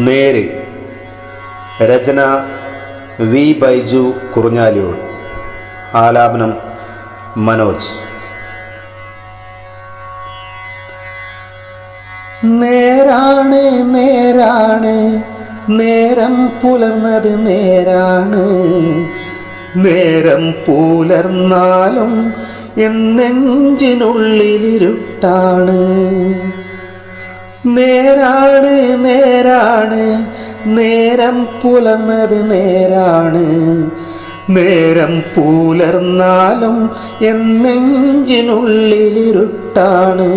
നേര്. രചന വി ബൈജു കുറുഞ്ഞാലിയോട്. ആലാപനം മനോജ്. നേരാണ് നേരാണ് നേരം പുലർന്നത് നേരാണ്, നേരം പുലർന്നാലും എന്നെഞ്ചിനുള്ളിലിരുട്ടാണ്. നേരാണ് നേരാണ് നേരം പുലർന്നത് നേരാണ്, നേരം പുലർന്നാലും എന്നെഞ്ചിനുള്ളിലിരുട്ടാണ്.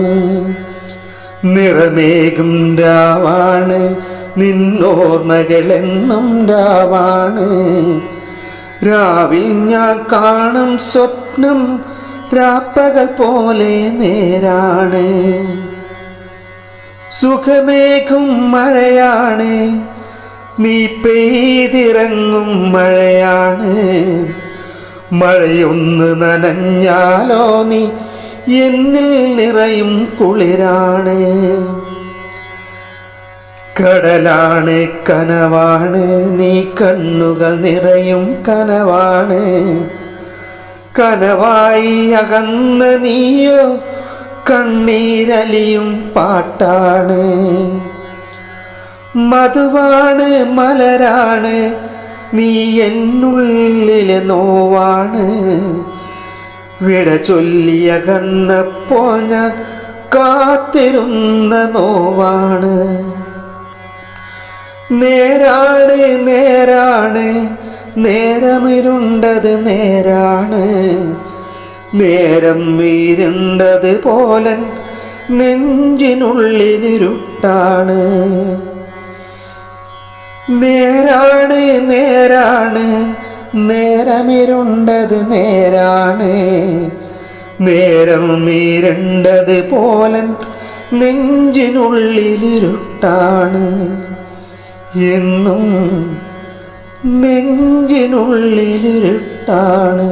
നിറമേകും രാവാണ് നിന്നോർമ്മകളെന്നും രാവാണ്, രാവിൽ ഞാൻ കാണും സ്വപ്നം രാപ്പകൽ പോലെ നേരാണ്. സുഖമേകും മഴയാണ് നീ പെയ്തിറങ്ങും മഴയാണ്, മഴയൊന്ന് നനഞ്ഞാലോ നീ എന്നിൽ നിറയും കുളിരാണ്. കടലാണ് കനവാണ് നീ കണ്ണുകൾ നിറയും കനവാണ്, കനവായി അകന്ന നീയോ കണ്ണീരലിയും പാട്ടാണ്. മധുവാണ് മലരാണ് നീ എന്നുള്ളിലെ നോവാണ്, വിട ചൊല്ലിയകന്നപ്പോ ഞാൻ കാത്തിരുന്ന നോവാണ്. നേരാണ് നേരാണ് നേരമിരുണ്ടത് നേരാണ്, നേരം ഇരുണ്ടത് പോലൻ നെഞ്ചിനുള്ളിലിരുട്ടാണ്. നേരാണ് നേരാണ് നേരമിരുണ്ടത് നേരാണ്, നേരം ഇരുണ്ടത് പോലൻ നെഞ്ചിനുള്ളിലിരുട്ടാണ്. എന്നും നെഞ്ചിനുള്ളിലിരുട്ടാണ്.